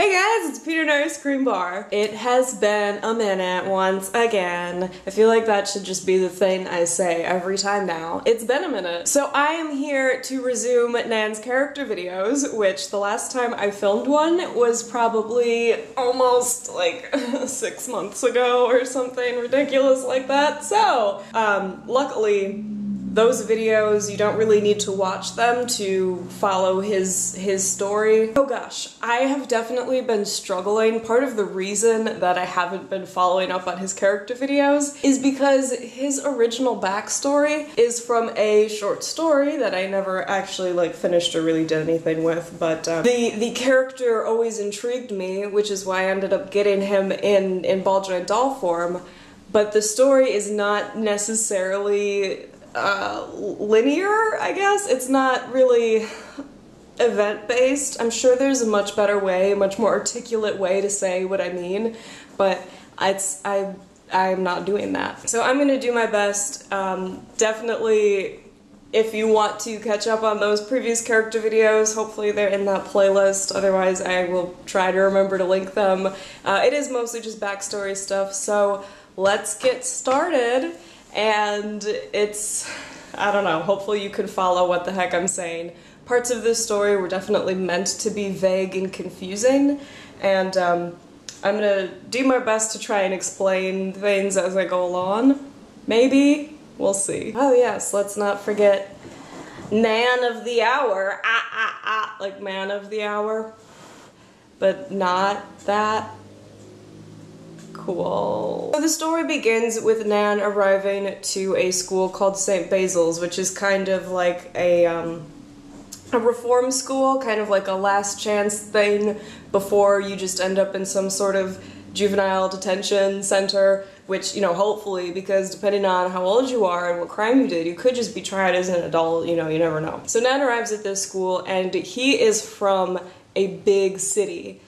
Hey guys, it's Peter and Ice Cream Bar. It has been a minute once again. I feel like that should just be the thing I say every time now. It's been a minute. So I am here to resume Nan's character videos, which the last time I filmed one was probably almost like 6 months ago or something ridiculous like that. So, luckily, those videos, you don't really need to watch them to follow his story. Oh gosh, I have definitely been struggling. Part of the reason that I haven't been following up on his character videos is because his original backstory is from a short story that I never actually finished or really did anything with, but the character always intrigued me, which is why I ended up getting him in ball joint doll form, but the story is not necessarily linear, I guess. It's not really event-based. I'm sure there's a much better way, a much more articulate way to say what I mean, but I'm not doing that. So I'm gonna do my best. Definitely, if you want to catch up on those previous character videos, hopefully they're in that playlist. Otherwise, I will try to remember to link them. It is mostly just backstory stuff, so let's get started. And it's, I don't know, hopefully you can follow what the heck I'm saying. Parts of this story were definitely meant to be vague and confusing, and I'm gonna do my best to try and explain things as I go along. Maybe? We'll see. Oh yes, let's not forget Nan of the Hour. Like man of the hour. But not that. Cool. So the story begins with Nan arriving to a school called St. Basil's, which is kind of like a reform school, kind of like a last chance thing before you just end up in some sort of juvenile detention center, which, you know, hopefully, because depending on how old you are and what crime you did, you could just be tried as an adult, you know, you never know. So Nan arrives at this school, and he is from a big city.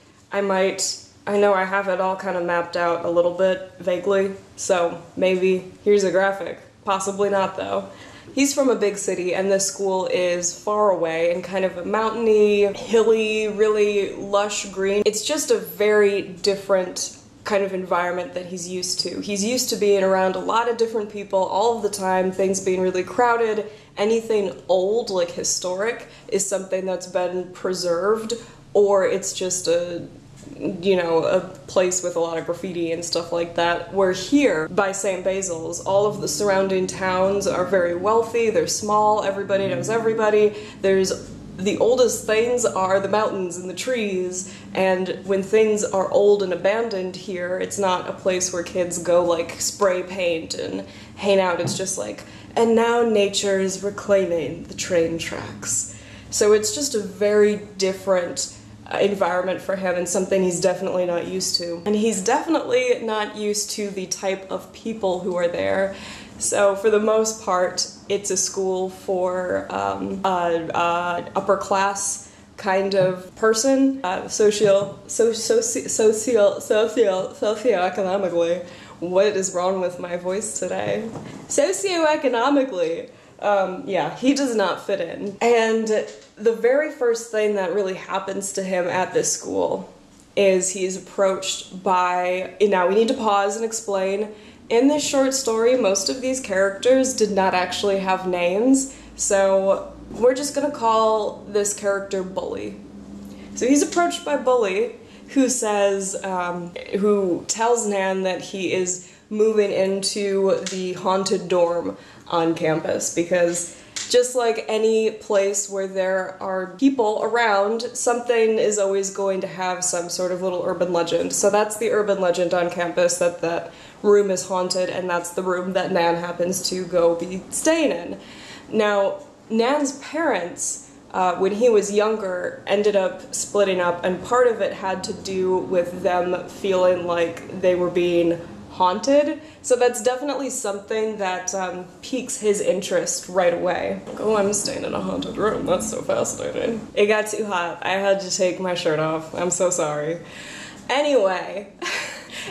I know I have it all kind of mapped out a little bit, vaguely, so maybe here's a graphic. Possibly not, though. He's from a big city, and this school is far away and kind of a mountainy, hilly, really lush green. It's just a very different kind of environment that he's used to. He's used to being around a lot of different people all of the time, things being really crowded. Anything old, like historic, is something that's been preserved, or it's just a place with a lot of graffiti and stuff like that. Where here, by St. Basil's, all of the surrounding towns are very wealthy, they're small, everybody knows everybody. The oldest things are the mountains and the trees, and when things are old and abandoned here, it's not a place where kids go like spray paint and hang out. It's just like, and now nature is reclaiming the train tracks. So it's just a very different environment for him, and something he's definitely not used to. And he's definitely not used to the type of people who are there. So for the most part, it's a school for upper class kind of person, socioeconomically. What is wrong with my voice today? Socioeconomically. Yeah, he does not fit in. And the very first thing that really happens to him at this school is he's approached by, now we need to pause and explain, in this short story, most of these characters did not actually have names, so we're just gonna call this character Bully. So he's approached by Bully, who says, who tells Nan that he is moving into the haunted dorm on campus, because just like any place where there are people around, something is always going to have some sort of little urban legend. So that's the urban legend on campus, that that room is haunted, and that's the room that Nan happens to go be staying in. Now, Nan's parents, when he was younger, ended up splitting up, and part of it had to do with them feeling like they were being haunted, so that's definitely something that piques his interest right away. Oh, I'm staying in a haunted room, that's so fascinating. It got too hot, I had to take my shirt off, I'm so sorry. Anyway,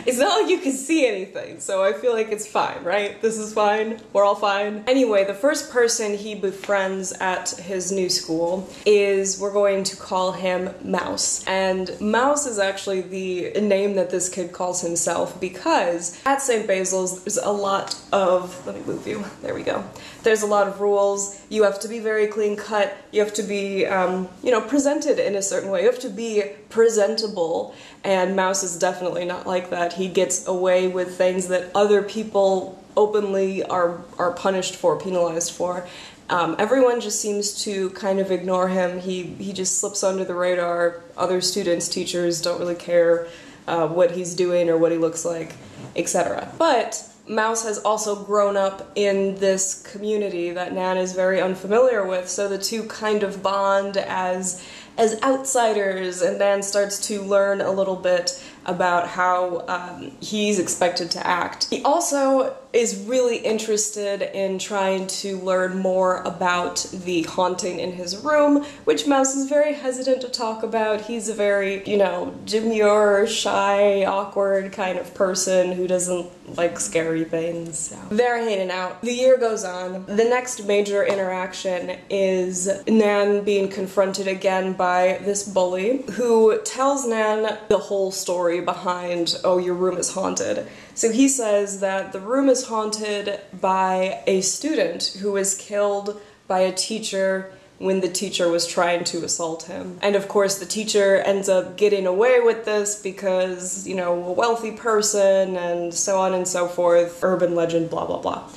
It's not like you can see anything, so I feel like it's fine, right? This is fine. We're all fine. Anyway, the first person he befriends at his new school is, we're going to call him Mouse. And Mouse is actually the name that this kid calls himself because at St. Basil's there's a lot of, let me move you, there we go. There's a lot of rules. You have to be very clean cut. You have to be, you know, presented in a certain way. You have to be presentable. And Mouse is definitely not like that. He gets away with things that other people openly are punished for, penalized for. Everyone just seems to kind of ignore him. He just slips under the radar. Other students, teachers don't really care what he's doing or what he looks like, etc. But Mouse has also grown up in this community that Nan is very unfamiliar with, so the two kind of bond as outsiders, and Nan starts to learn a little bit about how he's expected to act. He also is really interested in trying to learn more about the haunting in his room, which Mouse is very hesitant to talk about. He's a very, you know, demure, shy, awkward kind of person who doesn't like scary things. So they're hanging out. The year goes on. The next major interaction is Nan being confronted again by this bully who tells Nan the whole story behind, oh, your room is haunted. So he says that the room is haunted by a student who was killed by a teacher when the teacher was trying to assault him. And of course the teacher ends up getting away with this because, you know, a wealthy person and so on and so forth. Urban legend, blah blah blah.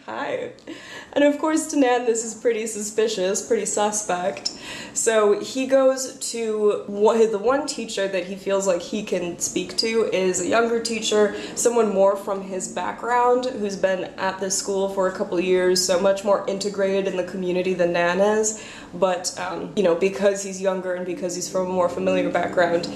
Hi. And of course to Nan this is pretty suspicious, pretty suspect. So he goes to the one teacher that he feels like he can speak to is a younger teacher, someone more from his background who's been at this school for a couple of years, so much more integrated in the community than Nan is. But, you know, because he's younger and because he's from a more familiar background,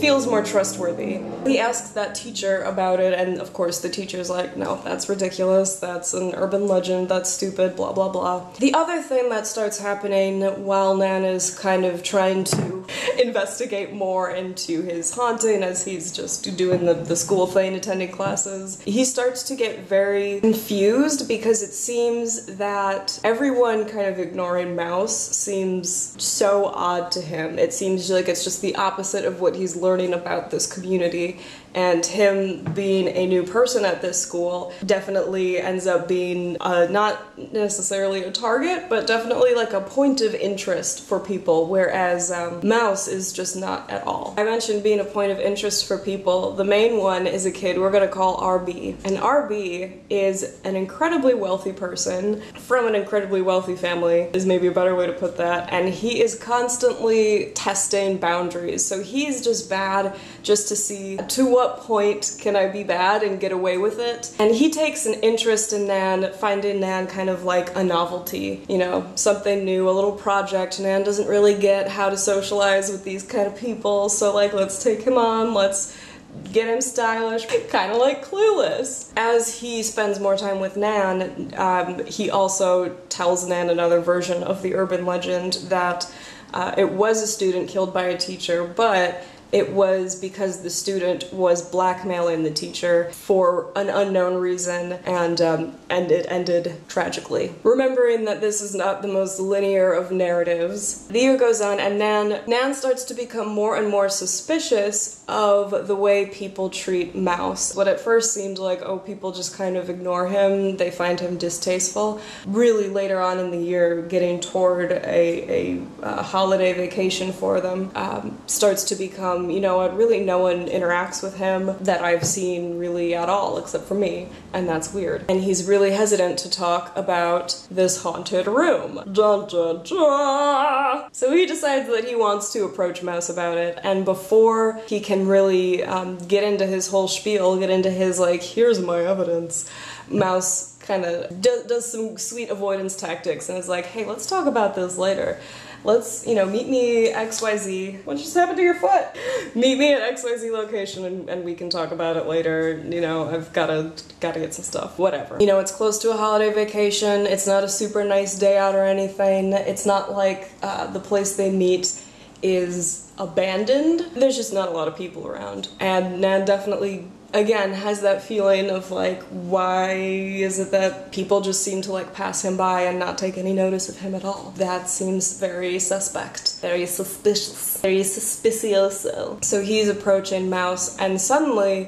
feels more trustworthy. He asks that teacher about it, and of course the teacher's like, no, that's ridiculous, that's an urban legend, that's stupid, blah blah blah. The other thing that starts happening while Nan is kind of trying to investigate more into his haunting as he's just doing the school thing, attending classes, he starts to get very confused because it seems that everyone kind of ignoring Mouse seems so odd to him. It seems like it's just the opposite of what he's learning about this community, and him being a new person at this school definitely ends up being not necessarily a target, but definitely like a point of interest for people, whereas Mouse is just not at all. I mentioned being a point of interest for people. The main one is a kid we're gonna call RB, and RB is an incredibly wealthy person from an incredibly wealthy family, is maybe a better way to put that, and he is constantly testing boundaries. So he's just bad just to see to what point can I be bad and get away with it. And he takes an interest in Nan, finding Nan kind of like a novelty, you know, something new, a little project. Nan doesn't really get how to socialize with these kind of people, so like, let's take him on, let's get him stylish, kind of like Clueless. As he spends more time with Nan, he also tells Nan another version of the urban legend that it was a student killed by a teacher, but it was because the student was blackmailing the teacher for an unknown reason, and it ended tragically. Remembering that this is not the most linear of narratives, the year goes on and Nan starts to become more and more suspicious of the way people treat Mouse. What at first seemed like, oh, people just kind of ignore him, they find him distasteful, really later on in the year, getting toward a holiday vacation for them, starts to become, you know what, really no one interacts with him that I've seen really at all, except for me, and that's weird. And he's really hesitant to talk about this haunted room. Dun, dun, dun. So he decides that he wants to approach Mouse about it, and before he can really get into his whole spiel, get into his like, here's my evidence, Mouse kind of does some sweet avoidance tactics and is like, hey, let's talk about this later. Let's, you know, meet me XYZ. What just happened to your foot? Meet me at XYZ location and we can talk about it later. You know, I've gotta get some stuff. Whatever. You know, it's close to a holiday vacation. It's not a super nice day out or anything. It's not like the place they meet is abandoned. There's just not a lot of people around. And Nan definitely, again, has that feeling of like, why is it that people just seem to like pass him by and not take any notice of him at all? That seems very suspect, very suspicious, very suspicioso. So he's approaching Mouse, and suddenly